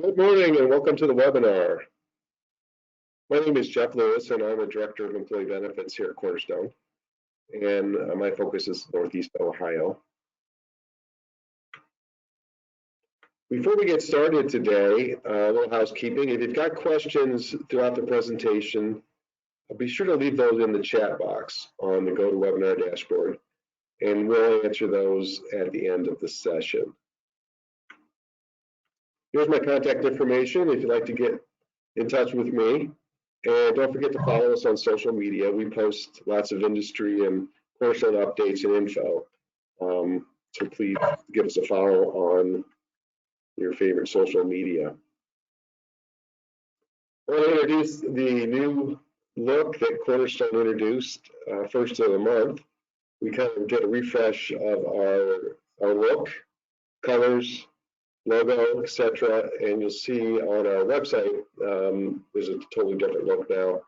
Good morning and welcome to the webinar. My name is Jeff Lewis and I'm a Director of Employee Benefits here at Cornerstone. And my focus is Northeast Ohio. Before we get started today, a little housekeeping. If you've got questions throughout the presentation, be sure to leave those in the chat box on the GoToWebinar dashboard, and we'll answer those at the end of the session. Here's my contact information if you'd like to get in touch with me. And don't forget to follow us on social media. We post lots of industry and Cornerstone updates and info. So please give us a follow on your favorite social media. I want to introduce the new look that Cornerstone introduced first of the month. We kind of did a refresh of our look, colors, logo, etc. And you'll see on our website, there's a totally different look now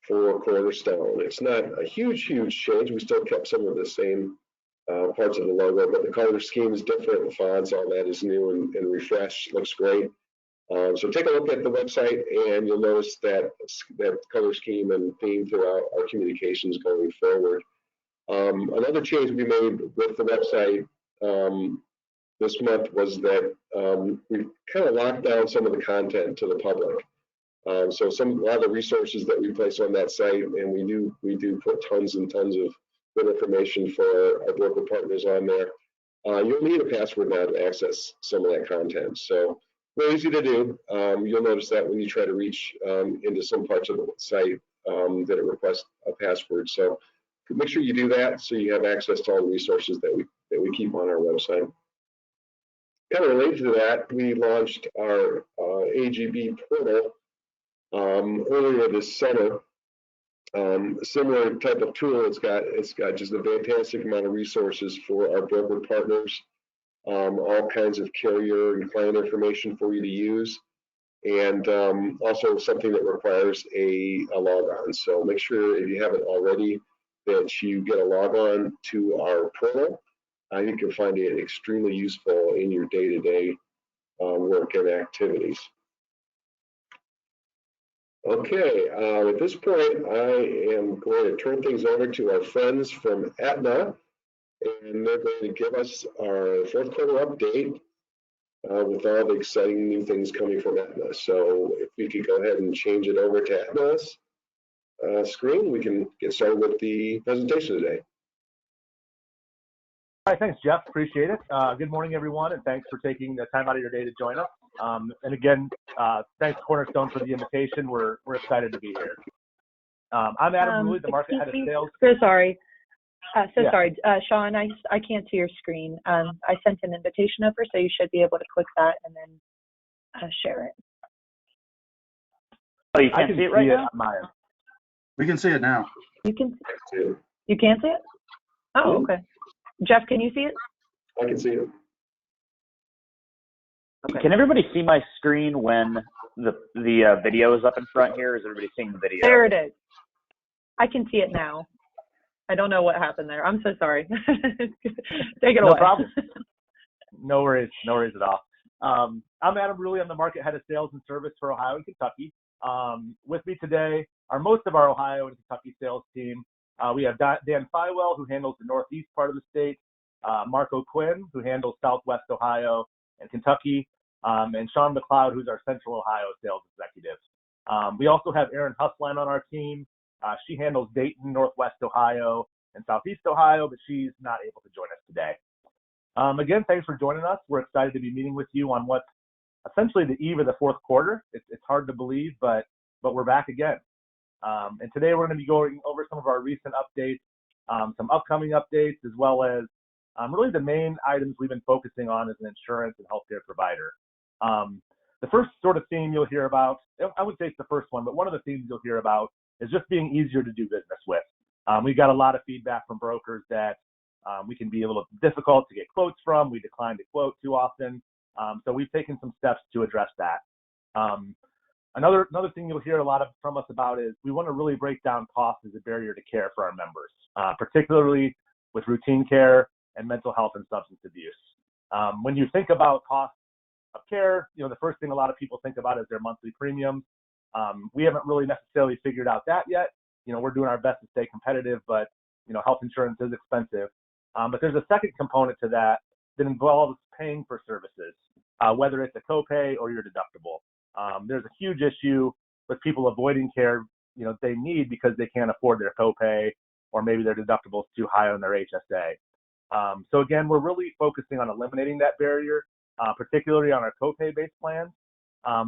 for Cornerstone. It's not a huge change. We still kept some of the same parts of the logo, but the color scheme is different. The fonts, all that is new and refreshed. Looks great. So take a look at the website and you'll notice that color scheme and theme throughout our communications going forward. Another change we made with the website this month was that we kind of locked down some of the content to the public. So a lot of the resources that we place on that site, and we do put tons and tons of good information for our broker partners on there. You'll need a password now to access some of that content. So really easy to do. You'll notice that when you try to reach into some parts of the site that it requests a password. So make sure you do that so you have access to all the resources that we keep on our website. Kind of related to that, we launched our AGB portal earlier this summer. Similar type of tool. It's got just a fantastic amount of resources for our broker partners, all kinds of carrier and client information for you to use, and also something that requires a log on. So make sure if you haven't already that you get a log on to our portal. I think you'll find it extremely useful in your day-to-day work and activities. Okay, at this point, I am going to turn things over to our friends from Aetna, and they're going to give us our fourth quarter update with all the exciting new things coming from Aetna. So if we could go ahead and change it over to Aetna's screen, we can get started with the presentation today. All right, thanks, Jeff. Appreciate it. Good morning, everyone, and thanks for taking the time out of your day to join us. And again, thanks Cornerstone for the invitation. We're excited to be here. I'm Adam Ruley, the market head of sales. So sorry. Sorry, Sean, I can't see your screen. I sent an invitation over, so you should be able to click that and then share it. Oh, you can't see it right now? We can see it now. You can see it? Oh, okay. Jeff, can you see it? I can see it. Okay. Can everybody see my screen when the video is up in front here? Is everybody seeing the video? There it is. I can see it now. I don't know what happened there. I'm so sorry. Take it away. No problem. No worries at all. I'm Adam Ruley. I'm the market head of sales and service for Ohio and Kentucky. With me today are most of our Ohio and Kentucky sales team. We have Dan Fywell, who handles the northeast part of the state, Marco Quinn, who handles southwest Ohio and Kentucky, and Sean McLeod, who's our central Ohio sales executive. We also have Erin Husline on our team. She handles Dayton, northwest Ohio, and southeast Ohio, but she's not able to join us today. Again, thanks for joining us. We're excited to be meeting with you on what's essentially the eve of the fourth quarter. It's hard to believe, but we're back again. And today we're going to be going over some of our recent updates, some upcoming updates, as well as really the main items we've been focusing on as an insurance and healthcare provider. The first sort of theme you'll hear about, I would say it's the first one, but one of the themes you'll hear about is just being easier to do business with. We got a lot of feedback from brokers that we can be a little difficult to get quotes from. We decline to quote too often. So we've taken some steps to address that. Another thing you'll hear a lot from us about is we want to really break down cost as a barrier to care for our members, particularly with routine care and mental health and substance abuse. When you think about cost of care, the first thing a lot of people think about is their monthly premiums. We haven't really necessarily figured out that yet. We're doing our best to stay competitive, but health insurance is expensive. But there's a second component to that involves paying for services, whether it's a copay or your deductible. There's a huge issue with people avoiding care, they need because they can't afford their copay, or maybe their deductible is too high on their HSA. So again, we're really focusing on eliminating that barrier, particularly on our copay-based plans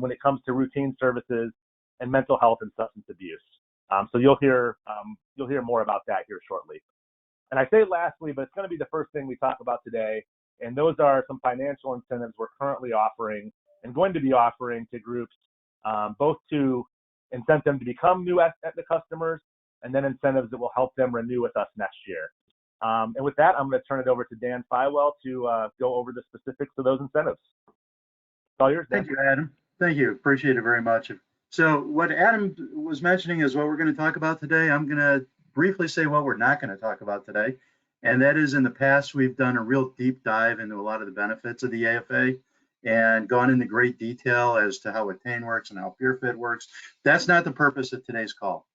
when it comes to routine services and mental health and substance abuse. So you'll hear more about that here shortly. And I say lastly, but it's going to be the first thing we talk about today, and those are some financial incentives we're currently offering and going to be offering to groups, both to incent them to become new Aetna customers, and then incentives that will help them renew with us next year. And with that, I'm going to turn it over to Dan Fywell to go over the specifics of those incentives. It's all yours, Dan. Thank you, Adam. Thank you. Appreciate it very much. So what Adam was mentioning is what we're going to talk about today. I'm going to briefly say what we're not going to talk about today. And that is, in the past, we've done a real deep dive into a lot of the benefits of the AFA and gone into great detail as to how Aetna works and how PeerFit works. That's not the purpose of today's call.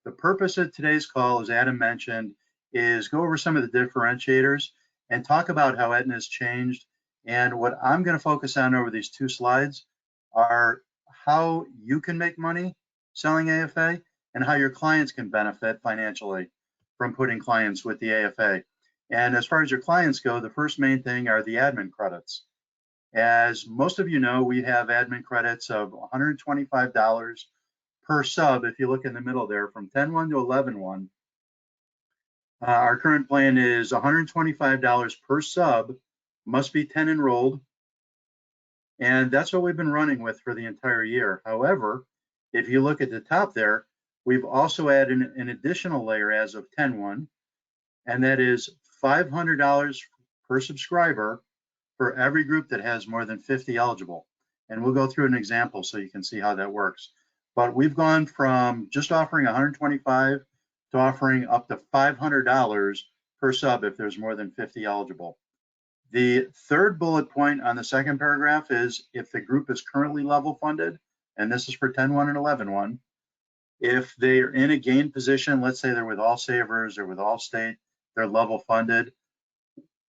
The purpose of today's call, as Adam mentioned, is go over some of the differentiators and talk about how Aetna has changed. And what I'm going to focus on over these two slides are how you can make money selling AFA and how your clients can benefit financially from putting clients with the AFA. And as far as your clients go, the first main thing are the admin credits. As most of you know, we have admin credits of $125 per sub. If you look in the middle there, from 10-1 to 11-1, our current plan is $125 per sub, must be 10 enrolled. And that's what we've been running with for the entire year. However, if you look at the top there, we've also added an additional layer as of 10-1, and that is $500 per subscriber for every group that has more than 50 eligible. And we'll go through an example so you can see how that works. But we've gone from just offering $125 to offering up to $500 per sub if there's more than 50 eligible. The third bullet point on the second paragraph is if the group is currently level funded, and this is for 10-1 and 11-1, if they're in a gain position, let's say they're with All Savers or with Allstate, they're level funded,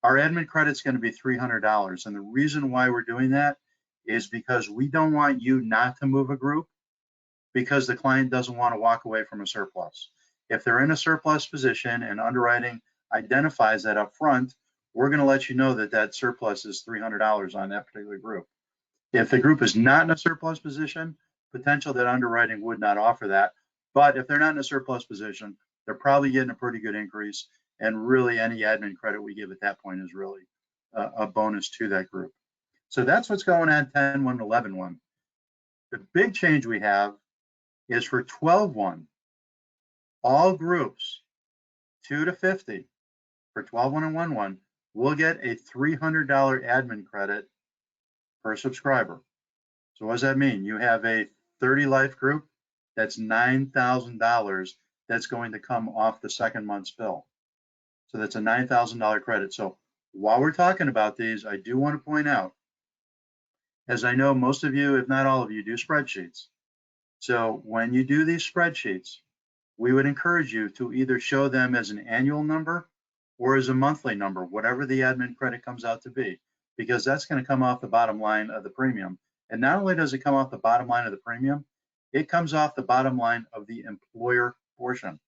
our admin credit's going to be $300. And the reason why we're doing that is because we don't want you not to move a group because the client doesn't want to walk away from a surplus. If they're in a surplus position and underwriting identifies that up front, we're going to let you know that that surplus is $300 on that particular group. If the group is not in a surplus position, potential that underwriting would not offer that. But if they're not in a surplus position, they're probably getting a pretty good increase. And really, any admin credit we give at that point is really a bonus to that group. So that's what's going on 10-1 to 11-1. The big change we have is for 12-1, all groups 2 to 50 for 12-1 and 1-1 will get a $300 admin credit per subscriber. So what does that mean? You have a 30 life group, that's $9,000 that's going to come off the second month's bill. So that's a $9,000 credit. So while we're talking about these, I do want to point out, as I know most of you, if not all of you, do spreadsheets. So when you do these spreadsheets, we would encourage you to either show them as an annual number or as a monthly number, whatever the admin credit comes out to be, because that's going to come off the bottom line of the premium. And not only does it come off the bottom line of the premium, it comes off the bottom line of the employer portion.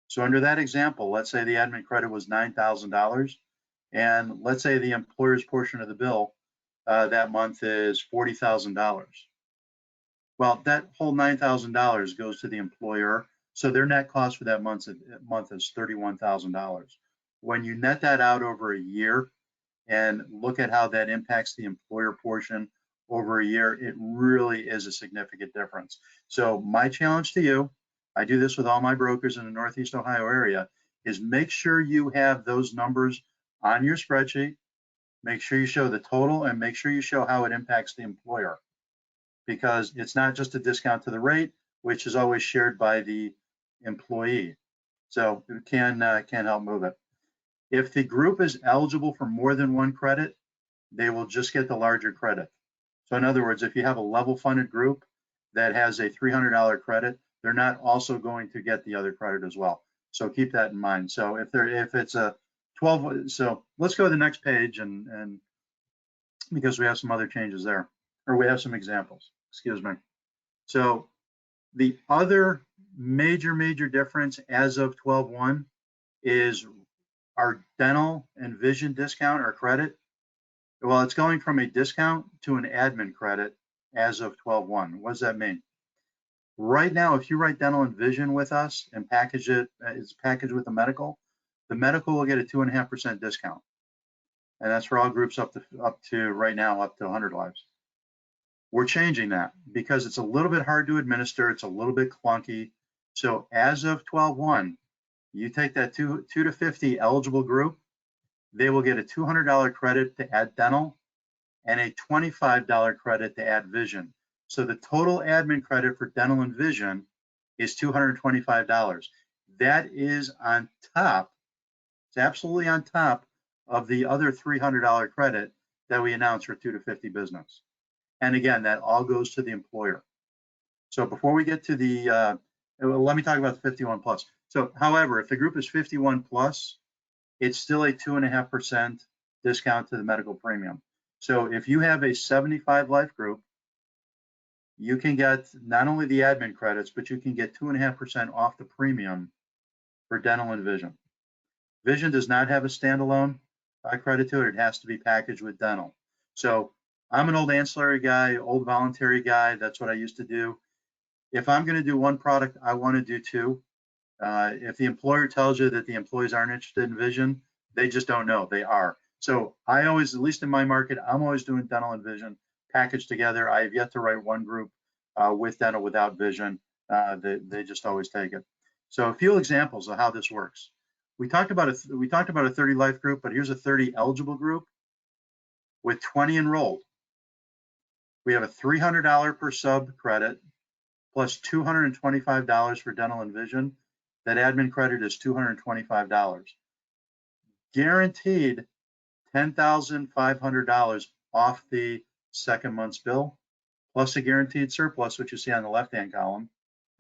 So under that example, let's say the admin credit was $9,000, and let's say the employer's portion of the bill that month is $40,000. Well, that whole $9,000 goes to the employer, so their net cost for that month is $31,000. When you net that out over a year and look at how that impacts the employer portion over a year, it really is a significant difference. So my challenge to you, I do this with all my brokers in the Northeast Ohio area, is make sure you have those numbers on your spreadsheet. Make sure you show the total and make sure you show how it impacts the employer, because it's not just a discount to the rate, which is always shared by the employee. So it can help move it. If the group is eligible for more than one credit, they will just get the larger credit. So in other words, if you have a level funded group that has a $300 credit, they're not also going to get the other credit as well. So keep that in mind. So if it's a 12, so let's go to the next page and because we have some other changes there, or we have some examples, excuse me. So the other major difference as of 12/1 is our dental and vision discount or credit. Well, it's going from a discount to an admin credit as of 12/1. What does that mean? Right now, if you write dental and vision with us and package it, it's packaged with the medical will get a 2.5% discount. And that's for all groups up to right now, up to 100 lives. We're changing that because it's a little bit hard to administer. It's a little bit clunky. So as of 12/1, you take that 2 to 50 eligible group, they will get a $200 credit to add dental and a $25 credit to add vision. So the total admin credit for dental and vision is $225. That is on top, it's absolutely on top of the other $300 credit that we announced for 2 to 50 business. And again, that all goes to the employer. So before we get to the, let me talk about the 51 plus. So however, if the group is 51 plus, it's still a 2.5% discount to the medical premium. So if you have a 75 life group, you can get not only the admin credits, but you can get 2.5% off the premium for dental and vision. Vision does not have a standalone credit to it. It has to be packaged with dental. So I'm an old ancillary guy, old voluntary guy. That's what I used to do. If I'm going to do one product, I want to do two. If the employer tells you that the employees aren't interested in vision, they just don't know. They are. So I always, at least in my market, I'm always doing dental and vision packaged together. I have yet to write one group with dental without vision. They just always take it. So a few examples of how this works. We talked about a 30 life group, but here's a 30 eligible group with 20 enrolled. We have a $300 per sub credit plus $225 for dental and vision. That admin credit is $225. Guaranteed $10,500 off the second month's bill, plus a guaranteed surplus, which you see on the left-hand column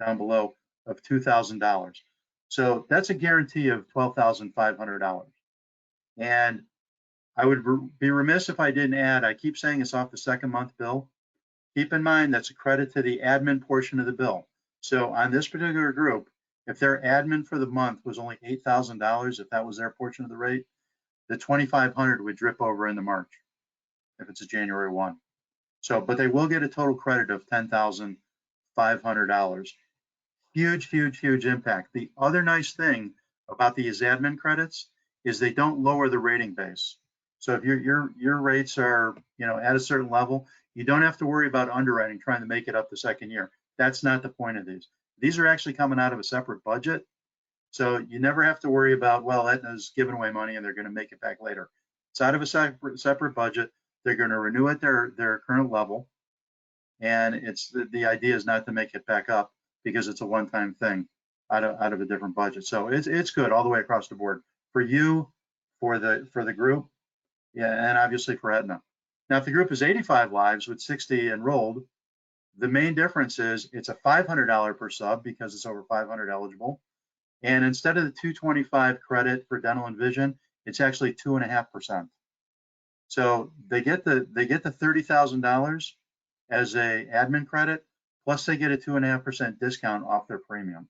down below, of $2,000. So that's a guarantee of $12,500. And I would be remiss if I didn't add, I keep saying it's off the second month bill. Keep in mind that's a credit to the admin portion of the bill. So on this particular group, if their admin for the month was only $8,000, if that was their portion of the rate, the $2,500 would drip over into March if it's a January 1. So, but they will get a total credit of $10,500. Huge impact. The other nice thing about these admin credits is they don't lower the rating base. So if your rates are, at a certain level, you don't have to worry about underwriting trying to make it up the second year. That's not the point of these. These are actually coming out of a separate budget. So you never have to worry about, well, Aetna's giving away money and they're going to make it back later. It's out of a separate budget. They're going to renew at their current level. And it's the idea is not to make it back up because it's a one-time thing out of a different budget. So it's good all the way across the board for you, for the group, yeah, and obviously for Aetna. Now, if the group is 85 lives with 60 enrolled, the main difference is it's a $500 per sub because it's over 500 eligible. And instead of the 225 credit for dental and vision, it's actually 2.5%. So they get the $30,000 as a admin credit, plus they get a 2.5% discount off their premium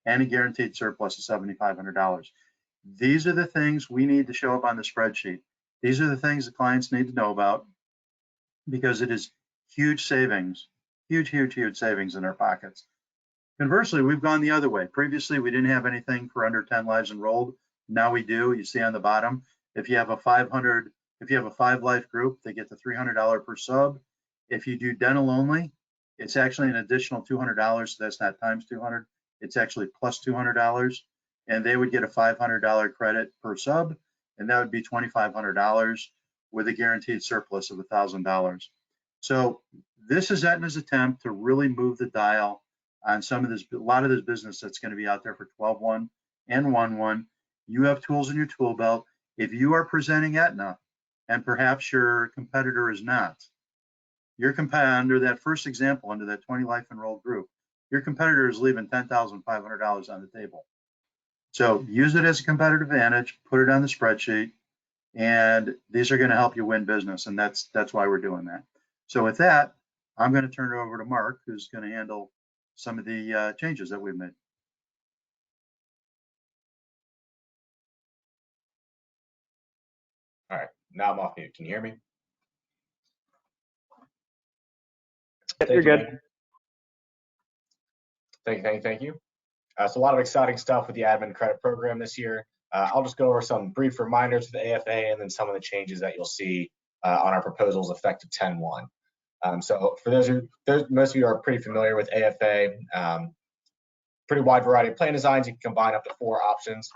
and a guaranteed surplus of $7,500. These are the things we need to show up on the spreadsheet. These are the things the clients need to know about because it is huge savings, huge savings in their pockets. Conversely, we've gone the other way. Previously, we didn't have anything for under 10 lives enrolled. Now we do. You see on the bottom, if you have a 5-life group, they get the $300 per sub. If you do dental only, it's actually an additional $200. So that's not times 200. It's actually plus $200. And they would get a $500 credit per sub. And that would be $2,500 with a guaranteed surplus of $1,000. So this is Aetna's attempt to really move the dial on some of this, a lot of this business that's going to be out there for 12/1 and 1/1. You have tools in your tool belt. If you are presenting Aetna and perhaps your competitor is not, your under that first example, under that 20 life enrolled group, your competitor is leaving $10,500 on the table. So use it as a competitive advantage, put it on the spreadsheet, and these are going to help you win business. And that's why we're doing that. So with that, I'm going to turn it over to Mark, who's going to handle some of the changes that we've made. All right, now I'm off mute. Can you hear me? You're good. Thank you. So a lot of exciting stuff with the admin credit program this year. I'll just go over some brief reminders for the AFA and then some of the changes that you'll see on our proposals effective 10/1. So for most of you are pretty familiar with AFA, pretty wide variety of plan designs. You can combine up to 4 options.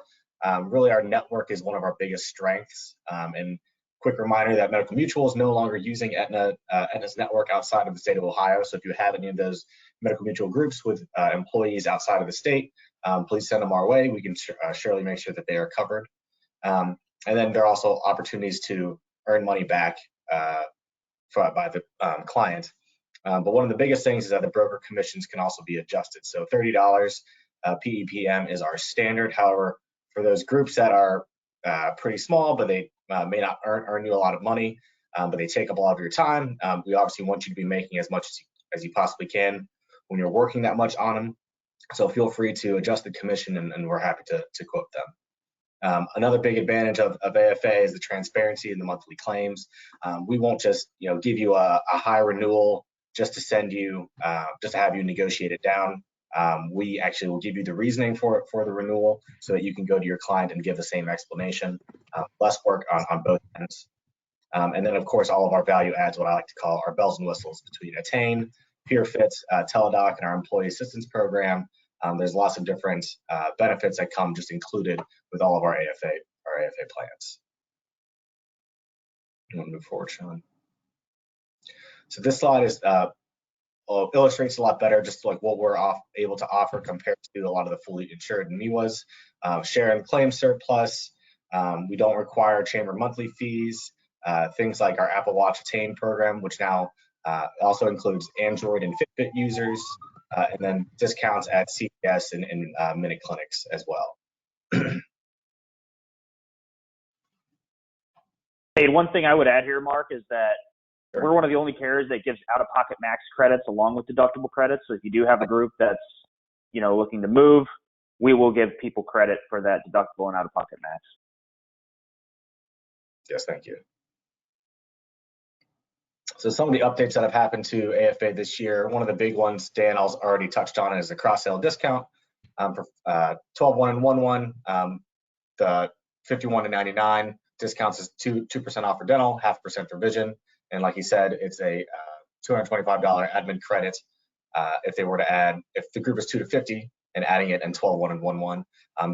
Really, our network is one of our biggest strengths. And quick reminder that Medical Mutual is no longer using Aetna's network outside of the state of Ohio. So if you have any of those Medical Mutual groups with employees outside of the state, please send them our way. We can surely make sure that they are covered. And then there are also opportunities to earn money back by the client. But one of the biggest things is that the broker commissions can also be adjusted. So $30 PEPM is our standard. However, for those groups that are pretty small, but they may not earn you a lot of money, but they take up a lot of your time, we obviously want you to be making as much as you possibly can when you're working that much on them. So feel free to adjust the commission, and we're happy to quote them. Another big advantage of AFA is the transparency in the monthly claims. We won't just give you a high renewal just to send you just to have you negotiate it down. We actually will give you the reasoning for the renewal so that you can go to your client and give the same explanation. Less work on both ends. And then, of course, all of our value adds, what I like to call our bells and whistles between Attain, PeerFits, Teledoc, and our employee assistance program. There's lots of different benefits that come just included with all of our AFA plans. I'm going to move forward, Sean. So this slide is illustrates a lot better just like what we're able to offer compared to a lot of the fully insured MEWAs. Share and claim surplus. We don't require chamber monthly fees. Things like our Apple Watch Attain program, which now also includes Android and Fitbit users, and then discounts at CVS and Minute clinics as well. Hey, one thing I would add here, Mark, is that we're one of the only carriers that gives out-of-pocket max credits along with deductible credits. So if you do have a group that's, looking to move, we will give people credit for that deductible and out-of-pocket max. Yes, thank you. So some of the updates that have happened to AFA this year, one of the big ones Dan already touched on is the cross-sale discount for 12/1 and 1/1. The 51 to 99 discounts is 2% off for dental, 0.5% for vision. And like he said, it's a $225 admin credit if the group is 2 to 50 and adding it in 12/1 and 1/1.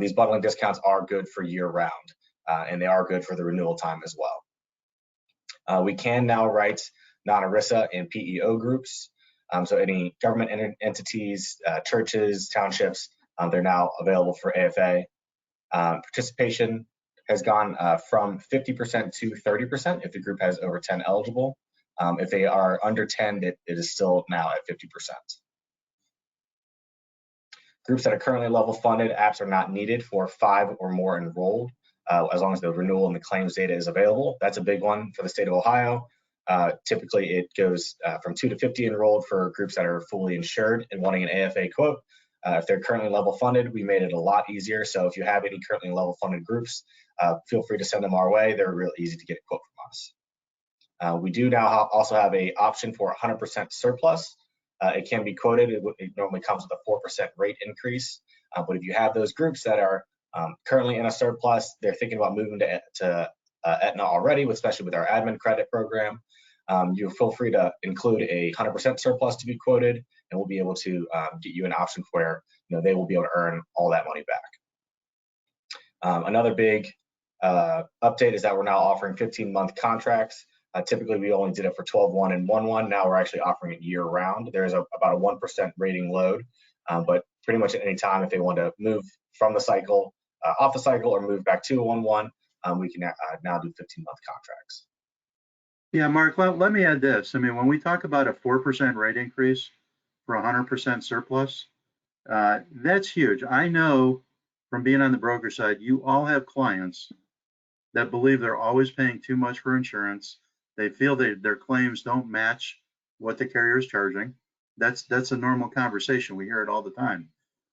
These bundling discounts are good for year round, and they are good for the renewal time as well. We can now write non-ERISA and PEO groups. So any government entities, churches, townships, they're now available for AFA. Participation has gone from 50% to 30% if the group has over 10 eligible. If they are under 10, it is still now at 50%. Groups that are currently level funded, apps are not needed for 5 or more enrolled, as long as the renewal and the claims data is available. That's a big one for the state of Ohio. Typically, it goes from 2 to 50 enrolled for groups that are fully insured and wanting an AFA quote. If they're currently level funded, we made it a lot easier. So if you have any currently level funded groups, feel free to send them our way. They're real easy to get a quote from us. We do now also have an option for 100% surplus. It can be quoted. It normally comes with a 4% rate increase. But if you have those groups that are currently in a surplus, they're thinking about moving to Aetna already, especially with our admin credit program, you feel free to include a 100% surplus to be quoted, and we'll be able to get you an option where they will be able to earn all that money back. Another big update is that we're now offering 15-month contracts. Typically, we only did it for 12/1 and 1/1. Now we're actually offering it year-round. There's about a 1% rating load, but pretty much at any time, if they want to move from the cycle, off the cycle, or move back to 1/1, we can now do 15-month contracts. Yeah, Mark, let me add this. I mean, when we talk about a 4% rate increase for 100% surplus, that's huge. I know from being on the broker side, you all have clients that believe they're always paying too much for insurance. They feel their claims don't match what the carrier is charging. That's a normal conversation. We hear it all the time.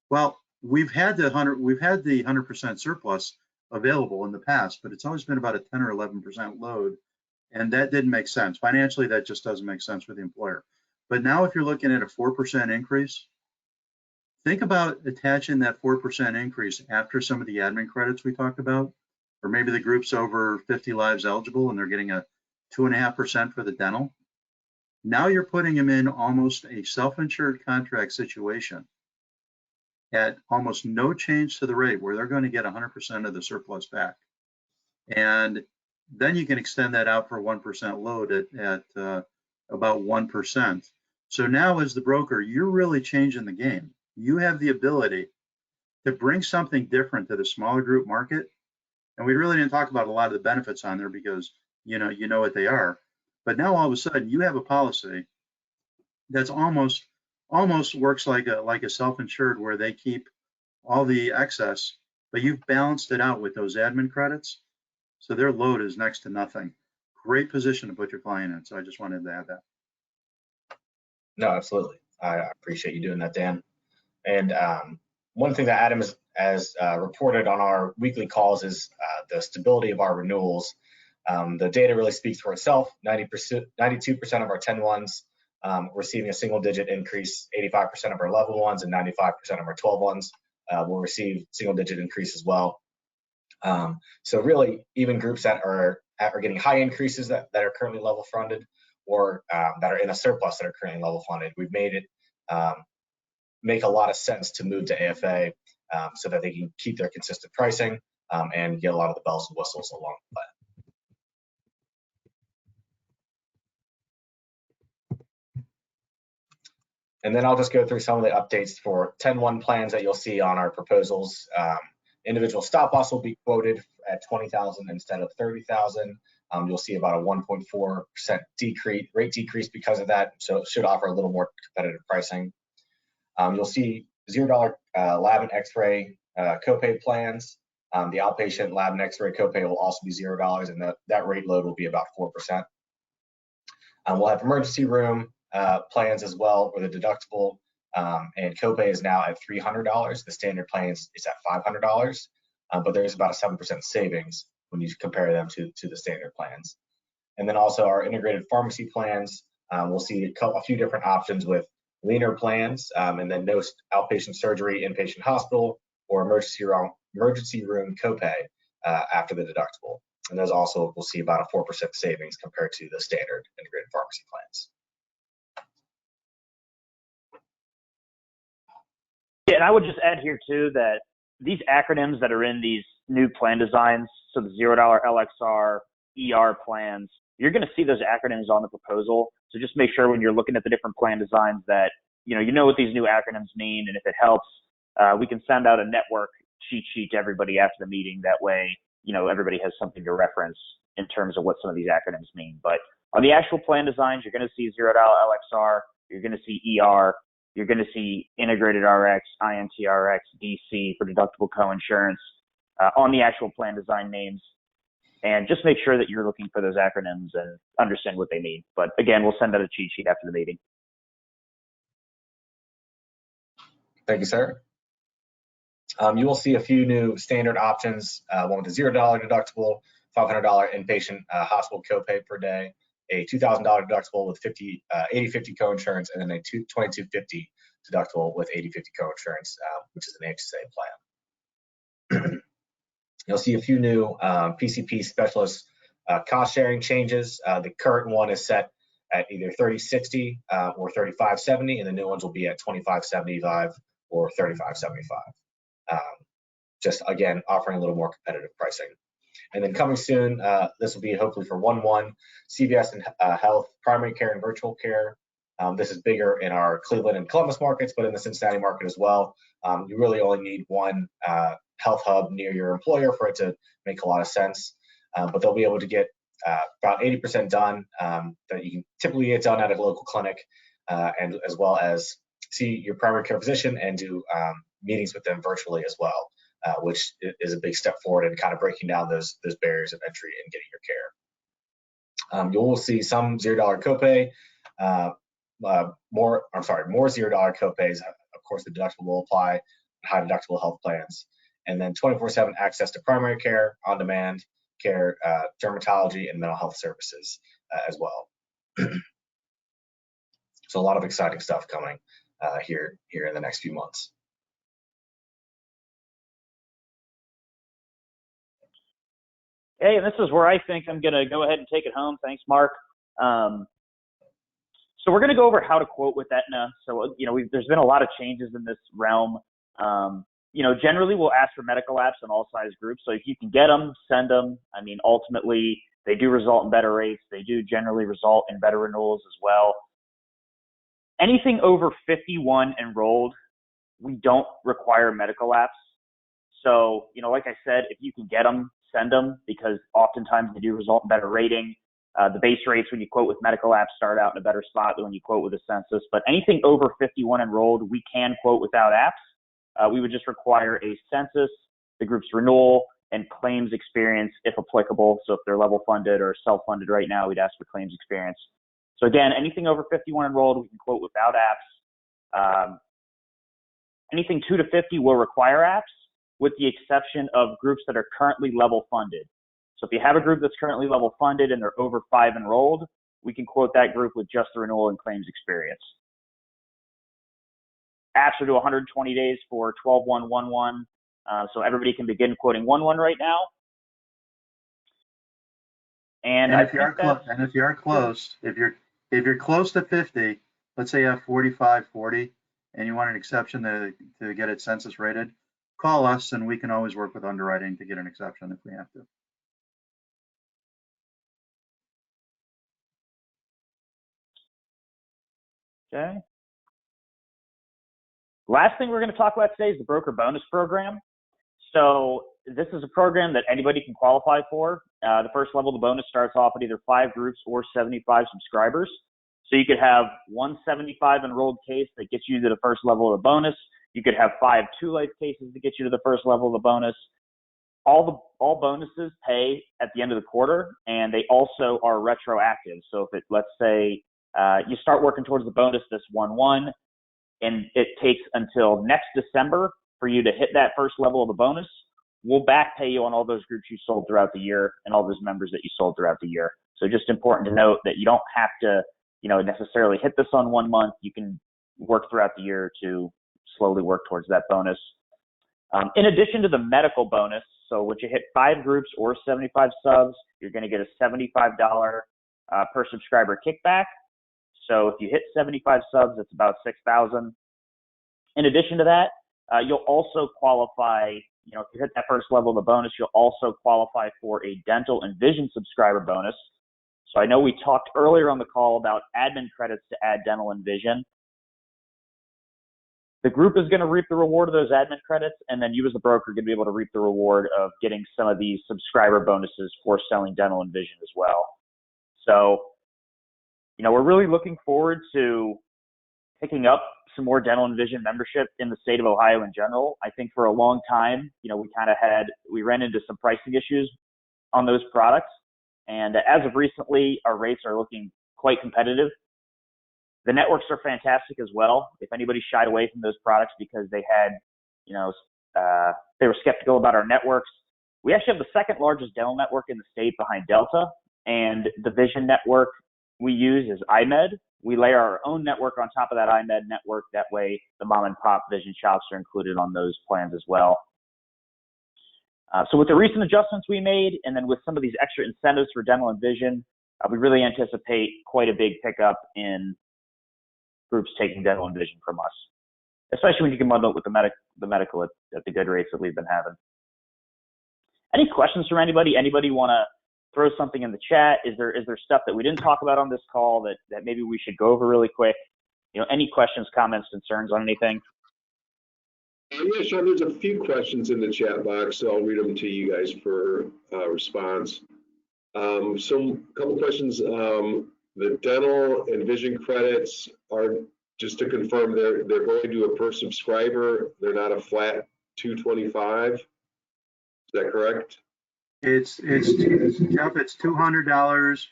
Well, we've had the 100% surplus available in the past, but it's always been about a 10 or 11% load, and that didn't make sense financially. That just doesn't make sense for the employer. But now, if you're looking at a 4% increase, think about attaching that 4% increase after some of the admin credits we talked about, or maybe the group's over 50 lives eligible and they're getting a 2.5% for the dental. Now you're putting them in almost a self-insured contract situation at almost no change to the rate, where they're going to get 100% of the surplus back. And then you can extend that out for a 1% load at about 1%. So now, as the broker, you're really changing the game. You have the ability to bring something different to the smaller group market. And we really didn't talk about a lot of the benefits on there because you know what they are. But now all of a sudden you have a policy that's almost works like a self-insured, where they keep all the excess, but you've balanced it out with those admin credits. So their load is next to nothing. Great position to put your client in. So I just wanted to add that. No, absolutely. I appreciate you doing that, Dan. And one thing that Adam has reported on our weekly calls is the stability of our renewals. The data really speaks for itself. 92% of our 10-1s receiving a single-digit increase. 85% of our level ones and 95% of our 12-1s will receive single-digit increase as well. So really, even groups that are getting high increases that are currently level funded, or that are in a surplus that are currently level funded, we've made it make a lot of sense to move to AFA so that they can keep their consistent pricing and get a lot of the bells and whistles along the way. And then I'll just go through some of the updates for 10-1 plans that you'll see on our proposals. Individual stop loss will be quoted at 20,000 instead of 30,000. You'll see about a 1.4% rate decrease because of that, so it should offer a little more competitive pricing. You'll see $0 lab and X-ray copay plans. The outpatient lab and X-ray copay will also be $0, and that rate load will be about 4%. We'll have emergency room plans as well, where the deductible and copay is now at $300. The standard plan is at $500, but there's about a 7% savings when you compare them to the standard plans. And then also our integrated pharmacy plans, we'll see a few different options with leaner plans, and then no outpatient surgery, inpatient hospital, or emergency room copay after the deductible. And those also will see about a 4% savings compared to the standard integrated pharmacy plans. Yeah, and I would just add here too that these acronyms that are in these new plan designs, so the $0 LXR, ER plans, you're going to see those acronyms on the proposal. So just make sure when you're looking at the different plan designs that you know what these new acronyms mean, and if it helps, we can send out a network cheat sheet to everybody after the meeting. That way, everybody has something to reference in terms of what some of these acronyms mean. But on the actual plan designs, you're going to see $0 LXR, you're going to see ER, you're going to see integrated RX, INTRX, DC for deductible coinsurance on the actual plan design names. And just make sure that you're looking for those acronyms and understand what they mean. But again, we'll send out a cheat sheet after the meeting. Thank you, sir. You will see a few new standard options, one with a $0 deductible, $500 inpatient hospital copay per day, a $2,000 deductible with 80/50 coinsurance, and then a $2,250 deductible with 80/50 coinsurance, which is an HSA plan. You'll see a few new PCP specialist cost sharing changes. The current one is set at either 30/60 or 35/70, and the new ones will be at 25/75 or 35/75. Just again, offering a little more competitive pricing. And then coming soon, this will be hopefully for 1/1, CVS and Health, primary care and virtual care. This is bigger in our Cleveland and Columbus markets, but in the Cincinnati market as well. You really only need one health hub near your employer for it to make a lot of sense. But they'll be able to get about 80% done, that you can typically get done at a local clinic, and as well as see your primary care physician and do meetings with them virtually as well, which is a big step forward in kind of breaking down those barriers of entry and getting your care. You will see some $0 copay, more $0 copays. Of course, the deductible will apply, high deductible health plans, and then 24/7 access to primary care, on-demand care, dermatology, and mental health services as well. So a lot of exciting stuff coming here in the next few months. Hey, and this is where I think I'm going to go ahead and take it home. Thanks, Mark. So we're going to go over how to quote with Aetna. So, there's been a lot of changes in this realm. Generally we'll ask for medical apps in all size groups. So if you can get them, send them. I mean, ultimately, they do result in better rates. They do generally result in better renewals as well. Anything over 51 enrolled, we don't require medical apps. So, like I said, if you can get them, send them, because oftentimes they do result in better rating. The base rates when you quote with medical apps start out in a better spot than when you quote with a census. But anything over 51 enrolled, we can quote without apps. We would just require a census, the group's renewal, and claims experience if applicable. So if they're level funded or self-funded right now, we'd ask for claims experience. So again, anything over 51 enrolled, we can quote without apps. Anything 2 to 50 will require apps, with the exception of groups that are currently level funded. So if you have a group that's currently level funded and they're over 5 enrolled, we can quote that group with just the renewal and claims experience. Apps are to 120 days for 12/1/11. So everybody can begin quoting 1/1 right now. And if you are close, if you're close to 50, let's say you have 45, 40, and you want an exception to get it census rated, call us and we can always work with underwriting to get an exception if we have to. Okay. Last thing we're going to talk about today is the broker bonus program. So this is a program that anybody can qualify for. The first level of the bonus starts off at either 5 groups or 75 subscribers. So you could have 175 enrolled case that gets you to the first level of the bonus. You could have 5 2-life cases to get you to the first level of the bonus. All bonuses pay at the end of the quarter, and they also are retroactive. So if let's say you start working towards the bonus this 1/1, and it takes until next December for you to hit that first level of the bonus, we'll back pay you on all those groups you sold throughout the year and all those members that you sold throughout the year. So just important to note that you don't have to, necessarily hit this on 1 month. You can work throughout the year to slowly work towards that bonus. In addition to the medical bonus, so once you hit 5 groups or 75 subs, you're going to get a $75 per subscriber kickback. So if you hit 75 subs, it's about $6,000. In addition to that, you'll also qualify, if you hit that first level of the bonus, you'll also qualify for a dental and vision subscriber bonus. So I know we talked earlier on the call about admin credits to add dental and vision. The group is going to reap the reward of those admin credits, and then you as the broker are going to be able to reap the reward of getting some of these subscriber bonuses for selling dental and vision as well. So, we're really looking forward to picking up some more dental and vision membership in the state of Ohio in general. I think for a long time, we ran into some pricing issues on those products. And as of recently, our rates are looking quite competitive. The networks are fantastic as well. If anybody shied away from those products because they had, they were skeptical about our networks, we actually have the second largest dental network in the state behind Delta, and the vision network we use is iMed. We layer our own network on top of that iMed network. That way, the mom and pop vision shops are included on those plans as well. So with the recent adjustments we made, and then with some of these extra incentives for dental and vision, we really anticipate quite a big pickup in groups taking dental and vision from us, especially when you can bundle it with the medical at the good rates that we've been having. Any questions from anybody? Anybody want to throw something in the chat? Is there stuff that we didn't talk about on this call that maybe we should go over really quick? Any questions, comments, concerns on anything? Yeah, Sean, there's a few questions in the chat box, so I'll read them to you guys for response. So a couple questions. The dental and vision credits are, just to confirm, they're going to a per subscriber. They're not a flat 225. Is that correct? It's Jeff, it's $200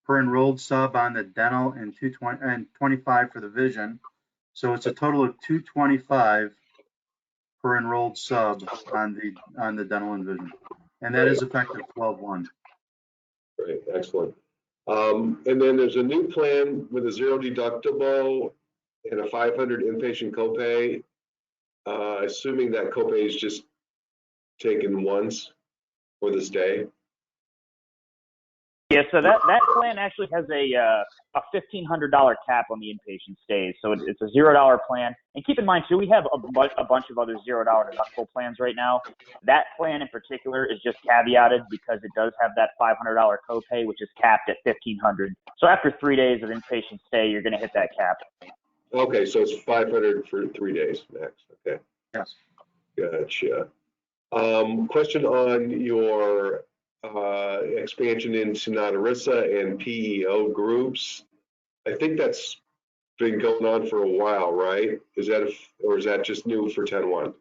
per enrolled sub on the dental and 220 and 25 for the vision. So it's a total of 225 per enrolled sub on the dental and vision. And that is effective 12/1. Great, excellent. And then there's a new plan with a 0 deductible and a 500 inpatient copay. Assuming that copay is just taken once for this day. Yeah, so that plan actually has a $1,500 cap on the inpatient stays. So it's a $0 plan. And keep in mind too, we have a bunch of other $0 deductible plans right now. That plan in particular is just caveated because it does have that $500 copay, which is capped at $1,500. So after 3 days of inpatient stay, you're going to hit that cap. Okay, so it's 500 for 3 days max. Okay. Yes. Gotcha. Question on your expansion into non-ERISA and PEO groups. I think that's been going on for a while, right? Or is that just new for 10/1?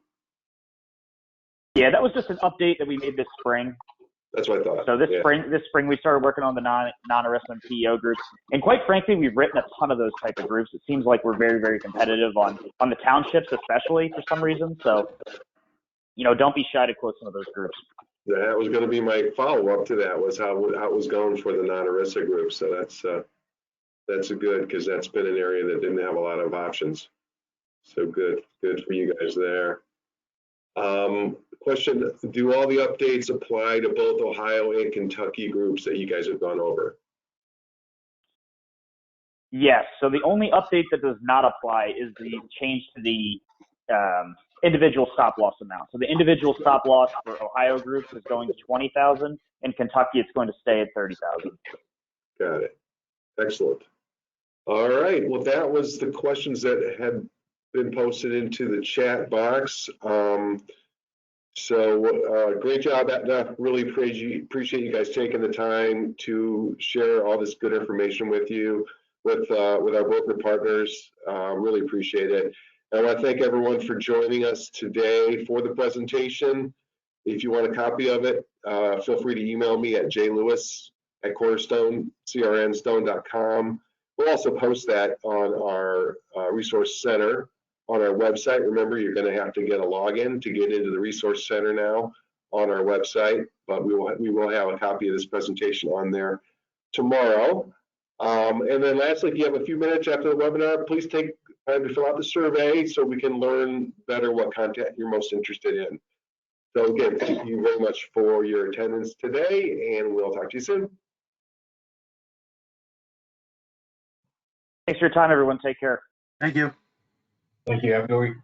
Yeah, that was just an update that we made this spring. That's what I thought. So this spring we started working on the non-ERISA and PEO groups, and quite frankly, we've written a ton of those type of groups. It seems like we're very, very competitive on the townships, especially for some reason. So, don't be shy to quote some of those groups. That was going to be my follow-up to that, was how it was going for the non-ERISA group. So that's a good, because that's been an area that didn't have a lot of options. So good for you guys there. Question, do all the updates apply to both Ohio and Kentucky groups that you guys have gone over? Yes. So the only update that does not apply is the change to the individual stop loss amount. So the individual stop loss for Ohio groups is going to 20,000. In Kentucky, it's going to stay at 30,000. Got it. Excellent. All right. Well, that was the questions that had been posted into the chat box. So great job, Aetna. Really appreciate you guys taking the time to share all this good information with you, with our broker partners. Really appreciate it. I want to thank everyone for joining us today for the presentation. If you want a copy of it, feel free to email me at jlewis@cornerstone.com. We'll also post that on our resource center on our website. Remember, you're going to have to get a login to get into the resource center now on our website, but we will have a copy of this presentation on there tomorrow. And then lastly, if you have a few minutes after the webinar, please take time to fill out the survey so we can learn better what content you're most interested in. So again, thank you very much for your attendance today, and we'll talk to you soon. Thanks for your time, everyone. Take care. Thank you. Thank you. Have a good week.